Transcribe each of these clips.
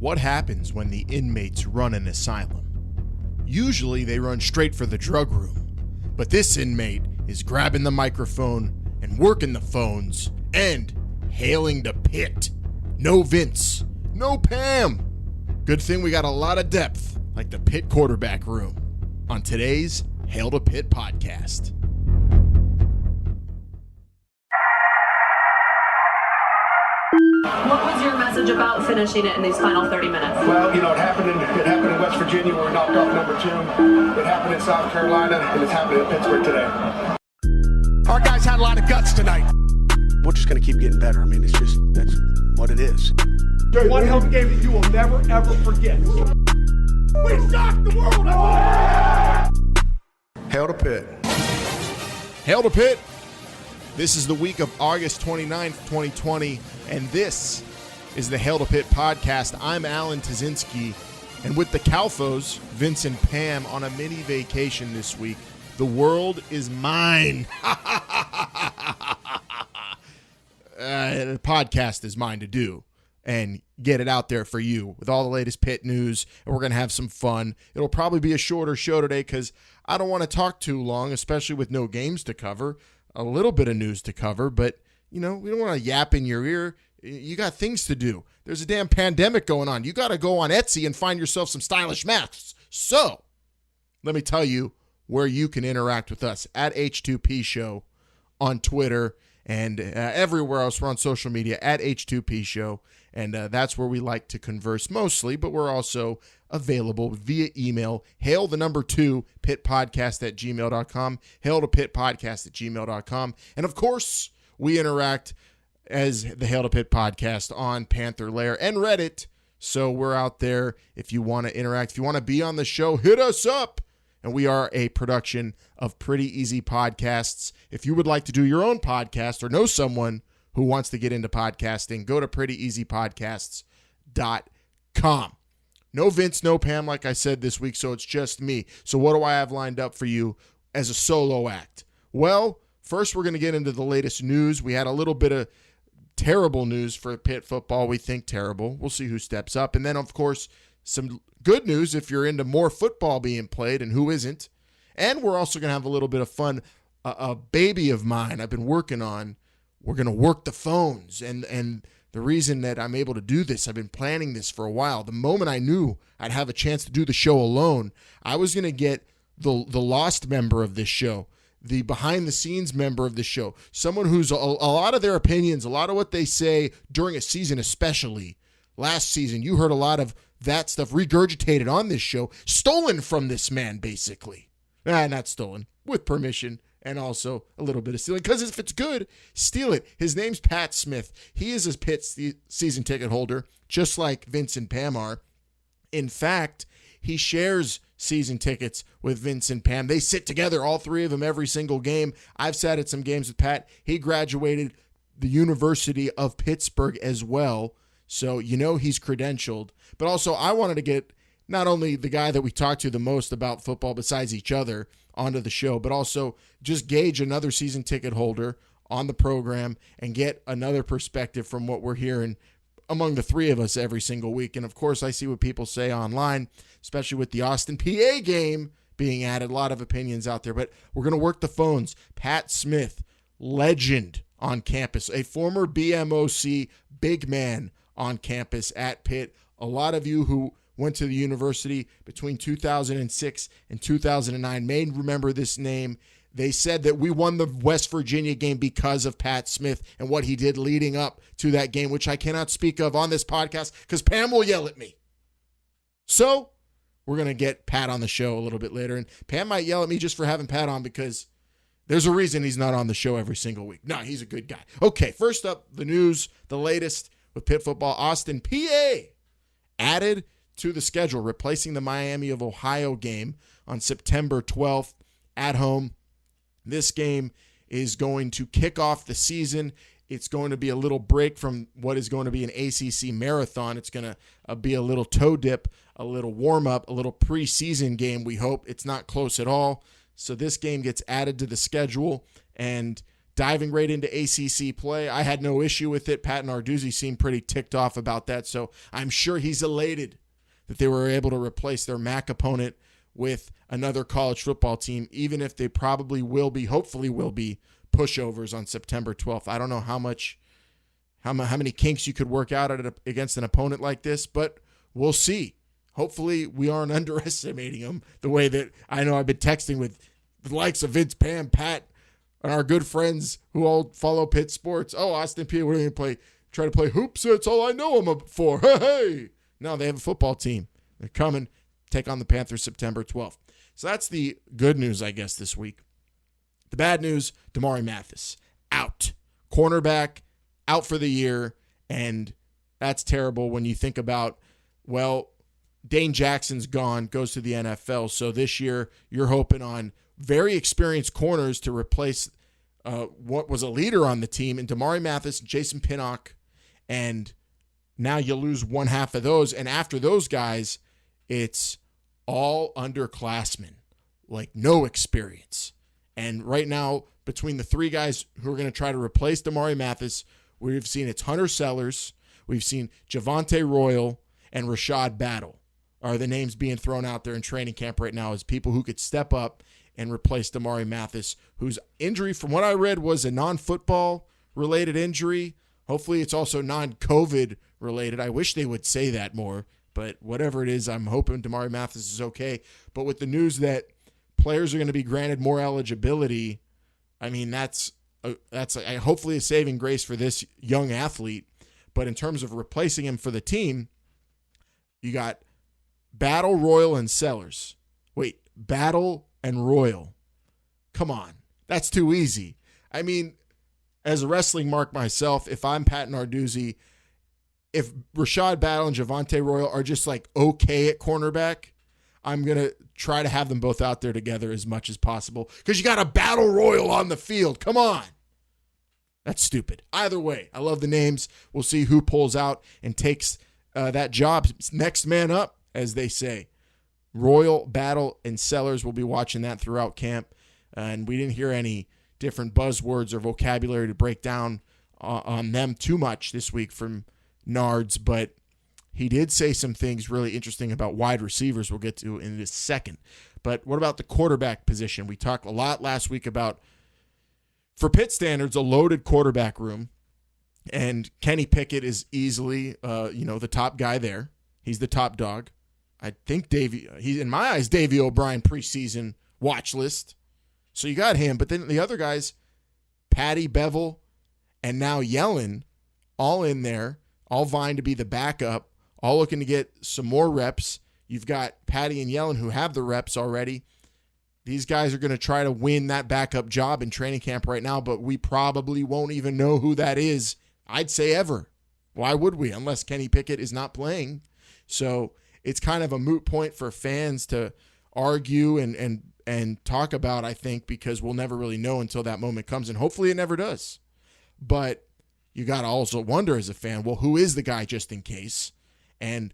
What happens when the inmates run an asylum? Usually they run straight for the drug room, but this inmate is grabbing the microphone and working the phones and hailing to Pitt. No Vince, no Pam. Good thing we got a lot of depth, like the Pitt quarterback room, on today's Hail to Pitt podcast. What was your message about finishing it in these final 30 minutes? Well, it happened in West Virginia where we knocked off number 2. It happened in South Carolina, and it's happening in Pittsburgh today. Our guys had a lot of guts tonight. We're just going to keep getting better. I mean, that's what it is. One hell of a game that you will never, ever forget. We shocked the world! Hail to Pitt. Hail to Pitt. This is the week of August 29th, 2020, and this is the Hail to Pitt podcast. I'm Alan Tazinski, and with the Calfos, Vince and Pam, on a mini vacation this week. The world is mine. The podcast is mine to do and get it out there for you with all the latest Pitt news, and we're going to have some fun. It'll probably be a shorter show today because I don't want to talk too long, especially with no games to cover. A little bit of news to cover, but, we don't want to yap in your ear. You got things to do. There's a damn pandemic going on. You got to go on Etsy and find yourself some stylish masks. So, let me tell you where you can interact with us at H2P Show on Twitter and everywhere else. We're on social media at H2P Show, and that's where we like to converse mostly, but we're also available via email, hail2 pittpodcast@gmail.com, hail2pittpodcast@gmail.com, and of course, we interact as the Hail to Pitt podcast on Panther Lair and Reddit, so we're out there if you want to interact. If you want to be on the show, hit us up, and we are a production of Pretty Easy Podcasts. If you would like to do your own podcast or know someone who wants to get into podcasting, go to prettyeasypodcasts.com. No Vince, no Pam, like I said this week, so it's just me. So what do I have lined up for you as a solo act? Well, first we're going to get into the latest news. We had a little bit of terrible news for Pitt football. We think terrible. We'll see who steps up. And then, of course, some good news if you're into more football being played, and who isn't. And we're also going to have a little bit of fun. A baby of mine I've been working on. We're going to work the phones, and the reason that I'm able to do this, I've been planning this for a while. The moment I knew I'd have a chance to do the show alone, I was going to get the lost member of this show, the behind-the-scenes member of the show, someone who's a lot of their opinions, a lot of what they say during a season, especially last season. You heard a lot of that stuff regurgitated on this show, stolen from this man, basically. Not stolen, with permission. And also a little bit of stealing, because if it's good, steal it. His name's Pat Smith. He is a Pitt season ticket holder, just like Vince and Pam are. In fact, he shares season tickets with Vince and Pam. They sit together, all three of them, every single game. I've sat at some games with Pat. He graduated the University of Pittsburgh as well, so he's credentialed. But also, I wanted to get not only the guy that we talk to the most about football besides each other onto the show, but also just gauge another season ticket holder on the program and get another perspective from what we're hearing among the three of us every single week. And of course, I see what people say online, especially with the Austin Peay game being added. A lot of opinions out there, but we're going to work the phones. Pat Smith, legend on campus, a former BMOC big man on campus at Pitt. A lot of you who went to the university between 2006 and 2009 may remember this name. They said that we won the West Virginia game because of Pat Smith and what he did leading up to that game, which I cannot speak of on this podcast because Pam will yell at me. So we're going to get Pat on the show a little bit later, and Pam might yell at me just for having Pat on because there's a reason he's not on the show every single week. No, he's a good guy. Okay, first up, the news, the latest with Pitt football. Austin Peay added to the schedule, replacing the Miami of Ohio game on September 12th at home. This game is going to kick off the season. It's going to be a little break from what is going to be an ACC marathon. It's going to be a little toe dip, a little warm-up, a little preseason game, we hope. It's not close at all. So this game gets added to the schedule, and diving right into ACC play. I had no issue with it. Pat Narduzzi seemed pretty ticked off about that, so I'm sure he's elated that they were able to replace their MAC opponent with another college football team, even if they probably will be, hopefully will be, pushovers on September 12th. I don't know how many kinks you could work out against an opponent like this, but we'll see. Hopefully we aren't underestimating them the way that I know I've been texting with the likes of Vince, Pam, Pat, and our good friends who all follow Pitt sports. Oh, Austin Peay, we're going to try to play hoops. That's all I know them for. Hey! No, they have a football team. They're coming, take on the Panthers September 12th. So that's the good news, I guess, this week. The bad news, Damari Mathis, out. Cornerback, out for the year, and that's terrible when you think about, well, Dane Jackson's gone, goes to the NFL, so this year you're hoping on very experienced corners to replace what was a leader on the team in Damari Mathis, Jason Pinnock, and now you lose one half of those, and after those guys, it's all underclassmen, like no experience. And right now, between the three guys who are going to try to replace Damari Mathis, we've seen it's Hunter Sellers, we've seen Javonte Royal, and Rashad Battle are the names being thrown out there in training camp right now as people who could step up and replace Damari Mathis, whose injury, from what I read, was a non-football related injury. Hopefully it's also non-COVID related. I wish they would say that more, but whatever it is, I'm hoping Damari Mathis is okay. But with the news that players are going to be granted more eligibility, I mean, that's hopefully a saving grace for this young athlete. But in terms of replacing him for the team, you got Battle, Royal, and Sellers. Wait, Battle and Royal. Come on. That's too easy. I mean, as a wrestling mark myself, if I'm Pat Narduzzi, if Rashad Battle and Javonte Royal are just like okay at cornerback, I'm going to try to have them both out there together as much as possible because you got a Battle Royal on the field. Come on. That's stupid. Either way, I love the names. We'll see who pulls out and takes that job. Next man up, as they say. Royal, Battle, and Sellers. We'll be watching that throughout camp. And we didn't hear any different buzzwords or vocabulary to break down on them too much this week from Nards, but he did say some things really interesting about wide receivers we'll get to in this second. But what about the quarterback position? We talked a lot last week about, for Pitt standards, a loaded quarterback room. And Kenny Pickett is easily, the top guy there. He's the top dog. I think he's in my eyes, Davey O'Brien preseason watch list. So you got him. But then the other guys, Patty, Bevel, and now Yellen, all in there, all vying to be the backup, all looking to get some more reps. You've got Patty and Yellen who have the reps already. These guys are going to try to win that backup job in training camp right now, but we probably won't even know who that is, I'd say ever. Why would we? Unless Kenny Pickett is not playing. So it's kind of a moot point for fans to argue and talk about, I think, because we'll never really know until that moment comes, and hopefully it never does. But you got to also wonder as a fan, well, who is the guy just in case? And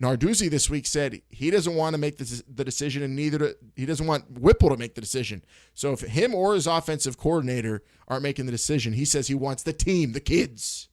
Narduzzi this week said he doesn't want to make the decision, and he doesn't want Whipple to make the decision. So if him or his offensive coordinator aren't making the decision, he says he wants the team, the kids,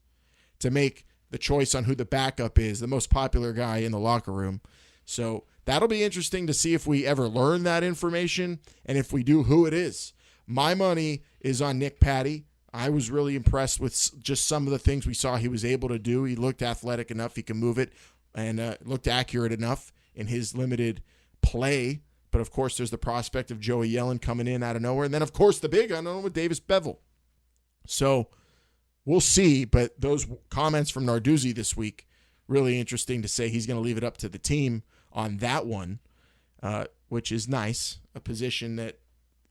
to make the choice on who the backup is, the most popular guy in the locker room. So that'll be interesting to see if we ever learn that information, and if we do, who it is. My money is on Nick Patty. I was really impressed with just some of the things we saw he was able to do. He looked athletic enough. He can move it. And looked accurate enough in his limited play. But, of course, there's the prospect of Joey Yellen coming in out of nowhere. And then, of course, the big unknown with Davis Bevel. So we'll see. But those comments from Narduzzi this week, really interesting to say he's going to leave it up to the team on that one, which is nice. A position that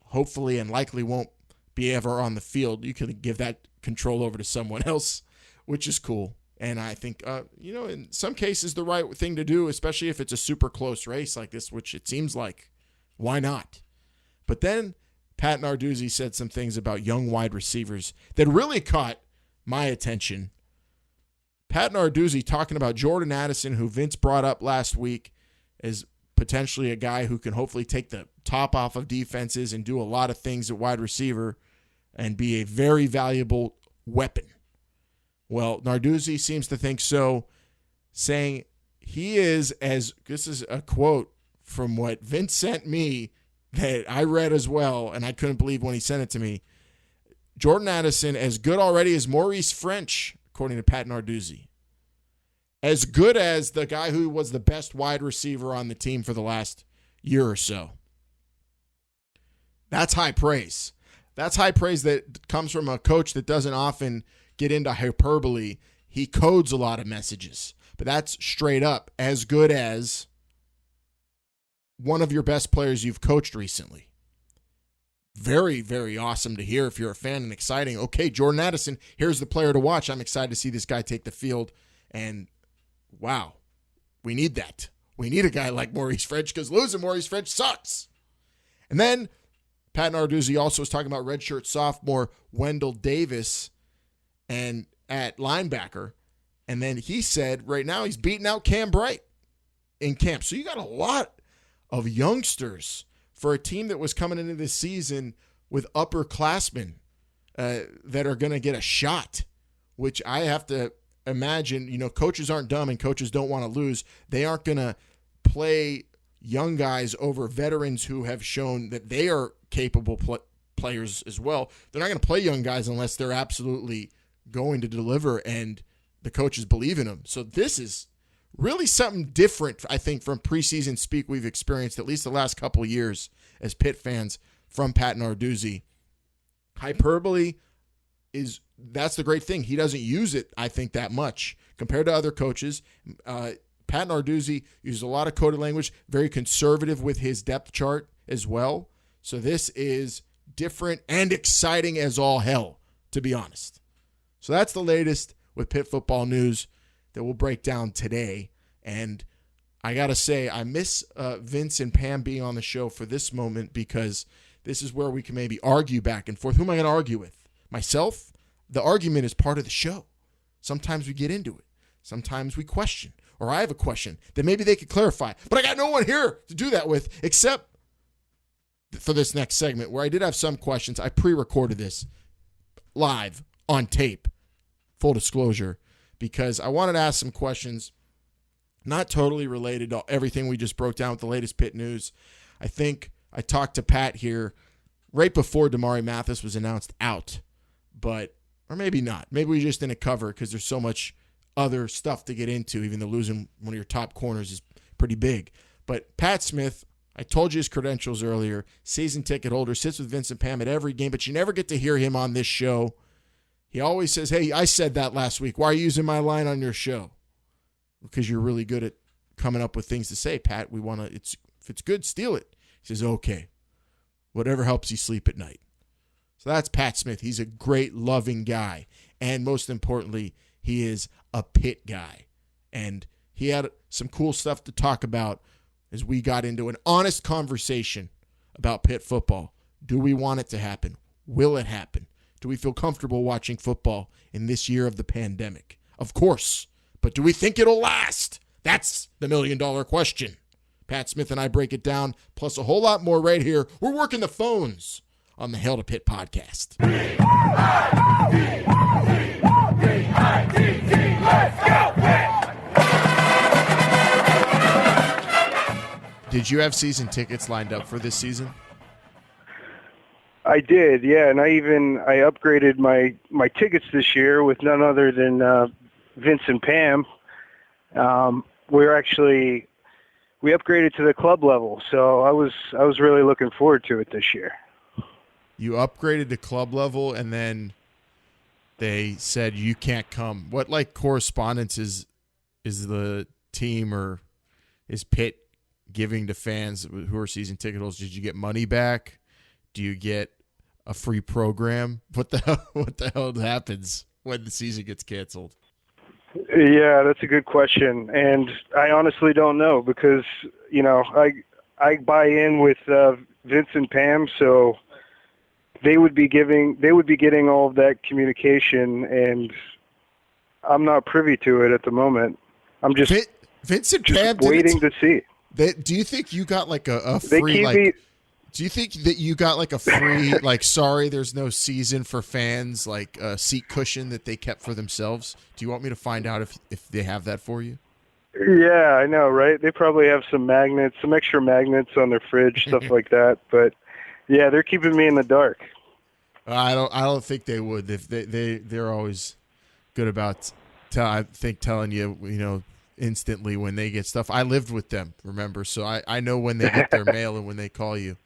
hopefully and likely won't be ever on the field. You can give that control over to someone else, which is cool. And I think, in some cases, the right thing to do, especially if it's a super close race like this, which it seems like, why not? But then Pat Narduzzi said some things about young wide receivers that really caught my attention. Pat Narduzzi talking about Jordan Addison, who Vince brought up last week as potentially a guy who can hopefully take the top off of defenses and do a lot of things at wide receiver. and be a very valuable weapon. Well, Narduzzi seems to think so, saying he is, as this is a quote from what Vince sent me that I read as well, and I couldn't believe when he sent it to me. Jordan Addison, as good already as Maurice French, according to Pat Narduzzi. As good as the guy who was the best wide receiver on the team for the last year or so. That's high praise. That's high praise that comes from a coach that doesn't often get into hyperbole. He codes a lot of messages. But that's straight up as good as one of your best players you've coached recently. Very, very awesome to hear if you're a fan, and exciting. Okay, Jordan Addison, here's the player to watch. I'm excited to see this guy take the field. And wow, we need that. We need a guy like Maurice French, because losing Maurice French sucks. And then Pat Narduzzi also was talking about redshirt sophomore Wendell Davis and at linebacker. And then he said right now he's beating out Cam Bright in camp. So you got a lot of youngsters for a team that was coming into this season with upperclassmen that are going to get a shot, which I have to imagine, coaches aren't dumb and coaches don't want to lose. They aren't going to play young guys over veterans who have shown that they are capable players as well. They're not going to play young guys unless they're absolutely going to deliver and the coaches believe in them. So this is really something different, I think, from preseason speak we've experienced at least the last couple of years as Pitt fans from Pat Narduzzi. Hyperbole that's the great thing. He doesn't use it, I think, that much compared to other coaches. Pat Narduzzi uses a lot of coded language, very conservative with his depth chart as well. So this is different and exciting as all hell, to be honest. So that's the latest with Pitt football news that we'll break down today. And I got to say, I miss Vince and Pam being on the show for this moment, because this is where we can maybe argue back and forth. Who am I going to argue with? Myself? The argument is part of the show. Sometimes we get into it. Sometimes we question. Or I have a question that maybe they could clarify. But I got no one here to do that with, except for this next segment where I did have some questions. I pre-recorded this live on tape, full disclosure, because I wanted to ask some questions not totally related to everything we just broke down with the latest Pitt news. I think I talked to Pat here right before Damari Mathis was announced out, or maybe not. Maybe we just didn't cover it because there's so much other stuff to get into, even though losing one of your top corners is pretty big. But Pat Smith, I told you his credentials earlier, season ticket holder, sits with Vince and Pam at every game, but you never get to hear him on this show. He always says, hey, I said that last week. Why are you using my line on your show? Because you're really good at coming up with things to say, Pat. We want to, if it's good, steal it. He says, okay. Whatever helps you sleep at night. So that's Pat Smith. He's a great, loving guy. And most importantly, he is a Pitt guy. And he had some cool stuff to talk about as we got into an honest conversation about Pitt football. Do we want it to happen? Will it happen? Do we feel comfortable watching football in this year of the pandemic? Of course. But do we think it'll last? That's the million-dollar question. Pat Smith and I break it down, plus a whole lot more right here. We're working the phones on the Hail to Pitt podcast. Did you have season tickets lined up for this season? I did, yeah, and I upgraded my tickets this year with none other than Vince and Pam. We upgraded to the club level, so I was really looking forward to it this year. You upgraded to club level, and then they said you can't come. What correspondence is the team, or is Pitt giving to fans who are season ticket holders? Did you get money back? Do you get a free program? What the hell happens when the season gets canceled? Yeah, that's a good question, and I honestly don't know, because I buy in with Vince and Pam, so they would be getting all of that communication, and I'm not privy to it at the moment. I'm just Vince and Pam waiting to see. Do you think you got a free Do you think that you got like a free, like, sorry, there's no season for fans, like a seat cushion that they kept for themselves? Do you want me to find out if they have that for you? Yeah, I know, right? They probably have some magnets, some extra magnets on their fridge, stuff like that. But yeah, they're keeping me in the dark. I don't think they would. If they're always good about, I think, telling you, instantly when they get stuff. I lived with them, remember? So I know when they get their mail and when they call you.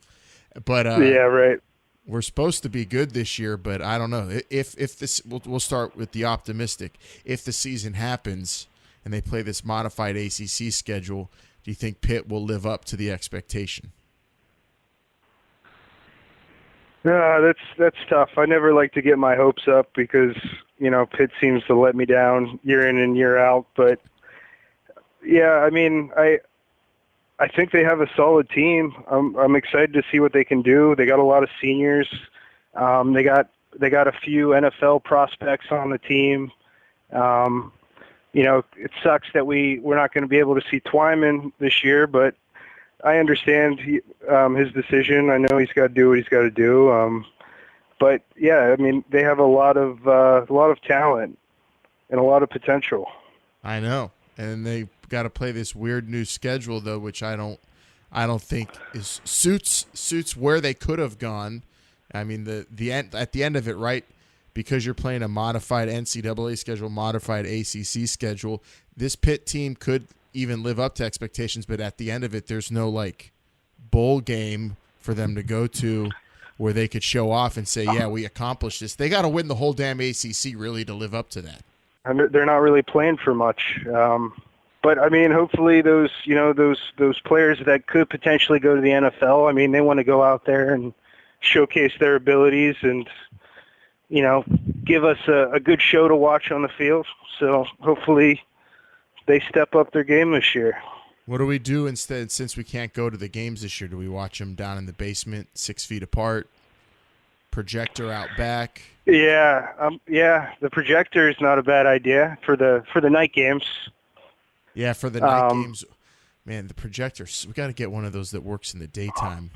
But yeah, right. We're supposed to be good this year, but I don't know if this. We'll start with the optimistic. If the season happens and they play this modified ACC schedule, do you think Pitt will live up to the expectation? That's tough. I never like to get my hopes up because Pitt seems to let me down year in and year out. But yeah, I mean, I think they have a solid team. I'm excited to see what they can do. They got a lot of seniors. They got a few NFL prospects on the team. It sucks that we're not going to be able to see Twyman this year, but I understand his decision. I know he's got to do what he's got to do. But yeah, I mean, they have a lot of talent and a lot of potential. I know, and they got to play this weird new schedule though, which I don't think is suits where they could have gone. I mean, the end at the end of it, right? Because you're playing a modified NCAA schedule, modified ACC schedule, this Pitt team could even live up to expectations, but at the end of it, there's no like bowl game for them to go to where they could show off and say, yeah, we accomplished this. They got to win the whole damn ACC really to live up to that. And they're not really playing for much. But I mean, hopefully those players that could potentially go to the NFL, I mean, they want to go out there and showcase their abilities and, give us a good show to watch on the field. So hopefully they step up their game this year. What do we do instead since we can't go to the games this year? Do we watch them down in the basement, 6 feet apart, projector out back? Yeah, the projector is not a bad idea for the night games. Yeah, for the night games. Man, the projector, we got to get one of those that works in the daytime.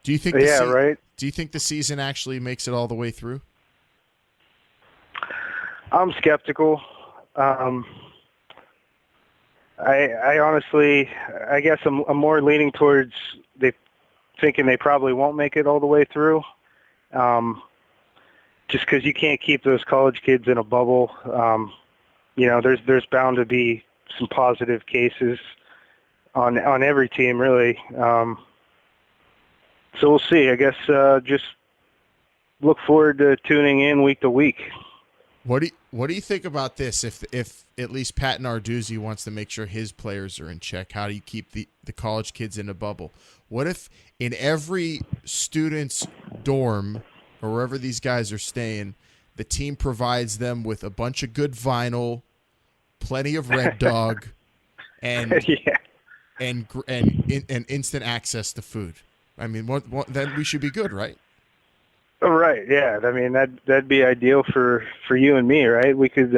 Do you think right? Do you think the season actually makes it all the way through? I'm skeptical. I honestly, I guess I'm more leaning towards thinking they probably won't make it all the way through. Just because you can't keep those college kids in a bubble. There's bound to be some positive cases on every team, really. So we'll see. I guess just look forward to tuning in week to week. What do you think about this? If at least Pat Narduzzi wants to make sure his players are in check, how do you keep the college kids in a bubble? What if in every student's dorm or wherever these guys are staying, the team provides them with a bunch of good vinyl, plenty of Red Dog, and and instant access to food? I mean, what then we should be good, right? Right. Yeah. I mean, that'd be ideal for you and me, right? We could.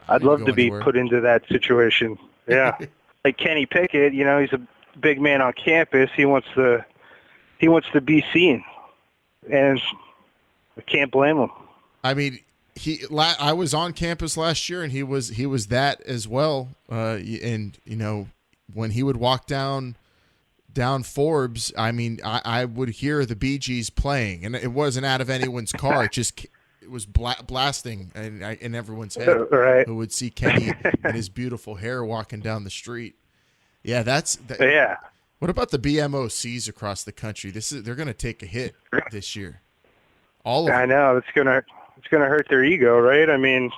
I'd love to be put into that situation. Yeah. Like Kenny Pickett, he's a big man on campus. He wants to be seen, and I can't blame him. I mean, I was on campus last year, and he was that as well. And when he would walk down Forbes, I mean, I would hear the Bee Gees playing, and it wasn't out of anyone's car. It was blasting in everyone's head. Right. Who would see Kenny and his beautiful hair walking down the street. Yeah, yeah. What about the BMOCs across the country? They're going to take a hit this year. All of them. I know it's gonna hurt their ego, right? I mean,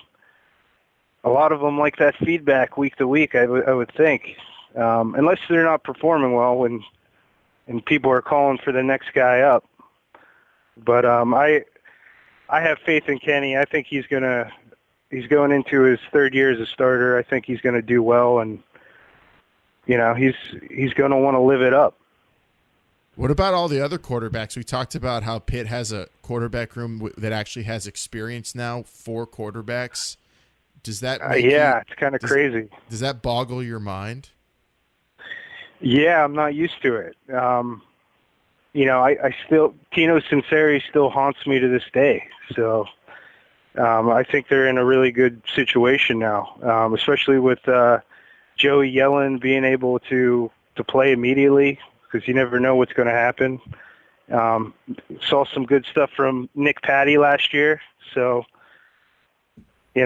a lot of them like that feedback week to week. I would think. Unless they're not performing well and people are calling for the next guy up. But I have faith in Kenny. I think he's going into his third year as a starter. I think he's going to do well, and he's going to want to live it up. What about all the other quarterbacks? We talked about how Pitt has a quarterback room that actually has experience now, 4 quarterbacks. Does that it's kind of crazy. Does that boggle your mind? Yeah, I'm not used to it. I still, Tino Sinceri still haunts me to this day. So I think they're in a really good situation now, especially with Joey Yellen being able to play immediately, because you never know what's going to happen. Saw some good stuff from Nick Patty last year, so he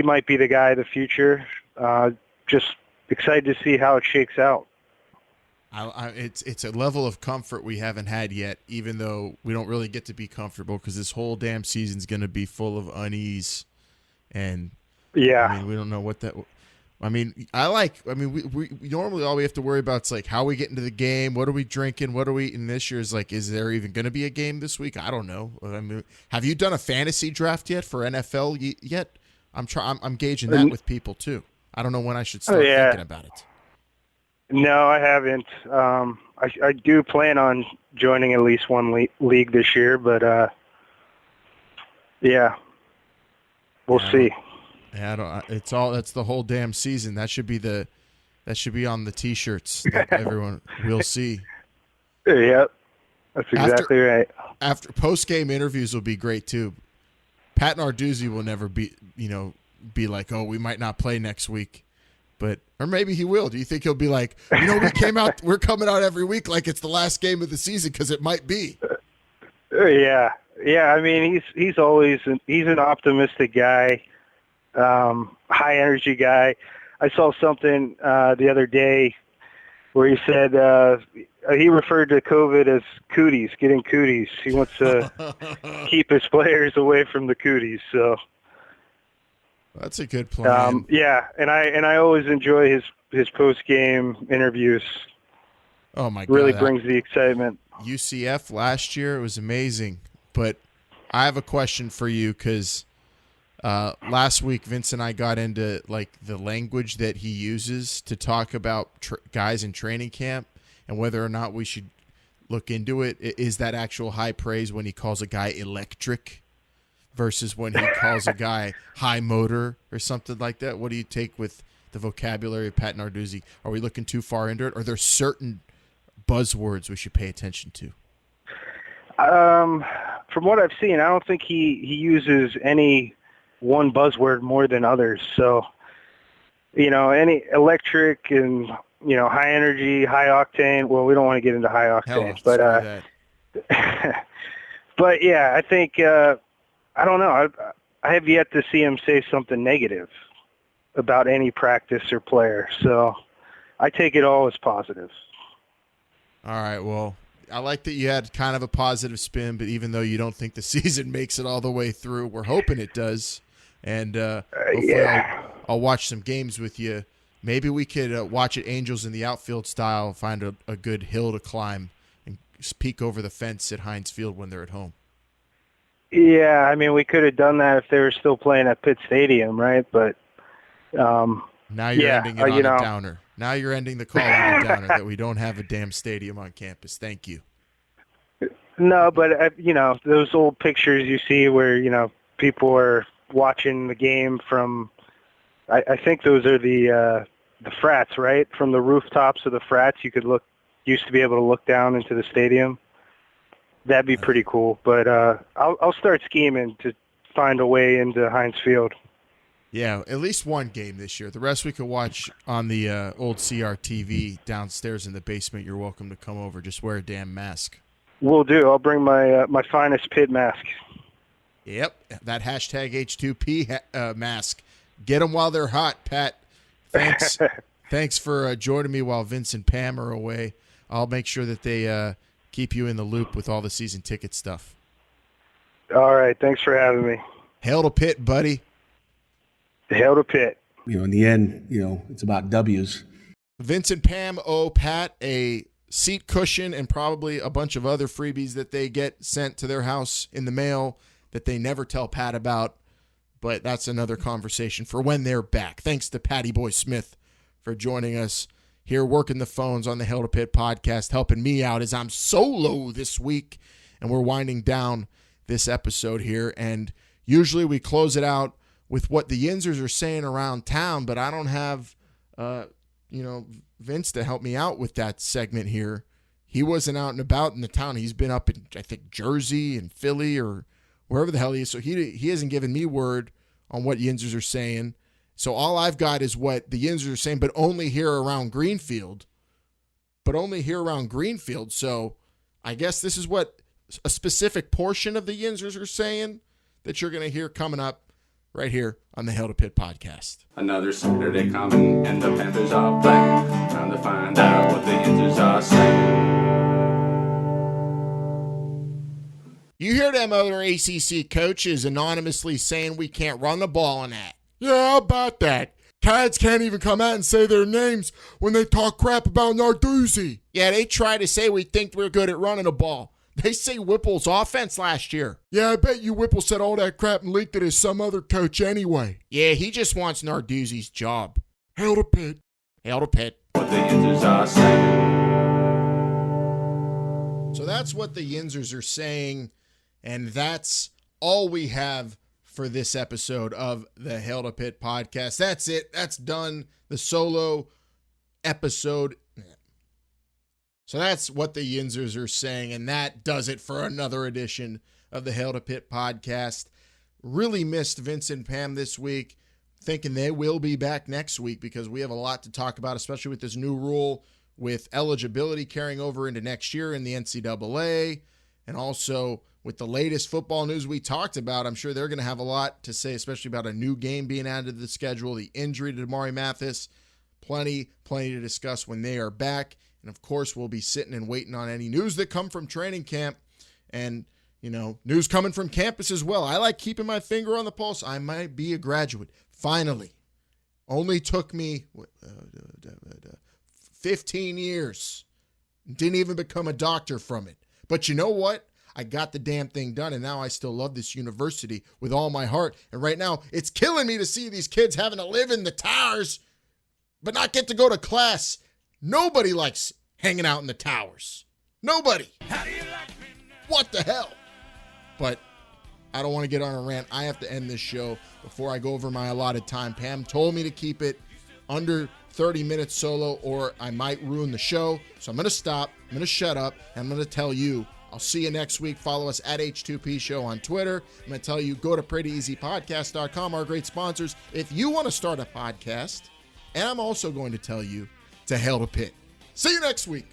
might be the guy of the future. Just excited to see how it shakes out. It's a level of comfort we haven't had yet, even though we don't really get to be comfortable, because this whole damn season's going to be full of unease, and yeah, I mean, we don't know what that. I mean, we normally all we have to worry about is like how we get into the game, what are we drinking, what are we eating. This year is like, is there even going to be a game this week? I don't know. I mean, have you done a fantasy draft yet for NFL yet? I'm gauging that with people too. I don't know when I should start thinking about it. No, I haven't. I do plan on joining at least one league this year, but we'll see. Yeah, that's the whole damn season. That should be on the T-shirts that everyone will see. Yep, that's exactly right. After post-game interviews will be great too. Pat Narduzzi will never be like, oh, we might not play next week, or maybe he will. Do you think he'll be like, we're coming out every week like it's the last game of the season, because it might be. Yeah. I mean, he's always he's an optimistic guy. High energy guy. I saw something the other day where he said he referred to COVID as cooties, getting cooties. He wants to keep his players away from the cooties. So that's a good plan. And I always enjoy his post game interviews. Oh my God, really brings the excitement. UCF last year, it was amazing. But I have a question for you, because last week, Vince and I got into like the language that he uses to talk about guys in training camp and whether or not we should look into it. Is that actual high praise when he calls a guy electric versus when he calls a guy high motor or something like that? What do you take with the vocabulary of Pat Narduzzi? Are we looking too far into it? Are there certain buzzwords we should pay attention to? From what I've seen, I don't think he uses any one buzzword more than others. So, any electric and, high energy, high octane. Well, we don't want to get into high octane, but yeah, I think, I don't know. I have yet to see him say something negative about any practice or player. So I take it all as positive. All right. Well, I like that you had kind of a positive spin, but even though you don't think the season makes it all the way through, we're hoping it does. And hopefully I'll watch some games with you. Maybe we could watch it Angels in the outfield style, find a good hill to climb, and peek over the fence at Heinz Field when they're at home. Yeah, I mean, we could have done that if they were still playing at Pitt Stadium, right? But now you're ending it on a downer. Now you're ending the call on a downer that we don't have a damn stadium on campus. Thank you. No, but those old pictures you see where people are watching the game from, I think those are the frats, right? From the rooftops of the frats, used to be able to look down into the stadium. That'd be pretty cool. But I'll start scheming to find a way into Heinz Field. Yeah, at least one game this year. The rest we could watch on the old CRTV downstairs in the basement. You're welcome to come over. Just wear a damn mask. Will do. I'll bring my finest Pitt mask. Yep, that hashtag H2P mask. Get them while they're hot, Pat. Thanks. Thanks for joining me while Vince and Pam are away. I'll make sure that they keep you in the loop with all the season ticket stuff. All right. Thanks for having me. Hail to Pitt, buddy. Hail to Pitt. In the end, it's about W's. Vince and Pam owe Pat a seat cushion and probably a bunch of other freebies that they get sent to their house in the mail that they never tell Pat about. But that's another conversation for when they're back. Thanks to Patty Boy Smith for joining us here, working the phones on the Hail to Pitt podcast, helping me out as I'm solo this week. And we're winding down this episode here. And usually we close it out with what the Yinzers are saying around town, but I don't have, Vince to help me out with that segment here. he wasn't out and about in the town. He's been up in, I think, Jersey and Philly or wherever the hell he is. So he hasn't given me word on what Yinzers are saying. So all I've got is what the Yinzers are saying, but only here around Greenfield. So I guess this is what a specific portion of the Yinzers are saying that you're going to hear coming up right here on the Hail to Pitt podcast. Another Saturday coming and the Panthers are playing. Time to find out what the Yinzers are saying. You hear them other ACC coaches anonymously saying we can't run the ball in that. Yeah, how about that? Cads can't even come out and say their names when they talk crap about Narduzzi. Yeah, they try to say we think we're good at running the ball. They say Whipple's offense last year. Yeah, I bet you Whipple said all that crap and leaked it as some other coach anyway. Yeah, he just wants Narduzzi's job. Hail to Pitt. Hail to Pitt. What the Yinzers are saying. So that's what the Yinzers are saying, and that's all we have for this episode of the Hail to Pitt podcast. That's it. That's done. The solo episode. So that's what the Yinzers are saying, and that does it for another edition of the Hail to Pitt podcast. Really missed Vince and Pam this week. Thinking they will be back next week because we have a lot to talk about, especially with this new rule with eligibility carrying over into next year in the NCAA, and also with the latest football news we talked about. I'm sure they're going to have a lot to say, especially about a new game being added to the schedule, the injury to Damari Mathis. Plenty to discuss when they are back. And, of course, we'll be sitting and waiting on any news that come from training camp and, news coming from campus as well. I like keeping my finger on the pulse. I might be a graduate. Finally. Only took me 15 years. Didn't even become a doctor from it. But you know what? I got the damn thing done, and now I still love this university with all my heart. And right now, it's killing me to see these kids having to live in the towers but not get to go to class. Nobody likes hanging out in the towers. Nobody. What the hell? But I don't want to get on a rant. I have to end this show before I go over my allotted time. Pam told me to keep it under 30 minutes solo or I might ruin the show. So I'm going to stop. I'm going to shut up. And I'm going to tell you, I'll see you next week. Follow us at H2P Show on Twitter. I'm going to tell you, go to prettyeasypodcast.com, our great sponsors, if you want to start a podcast. And I'm also going to tell you to Hail to Pitt. See you next week.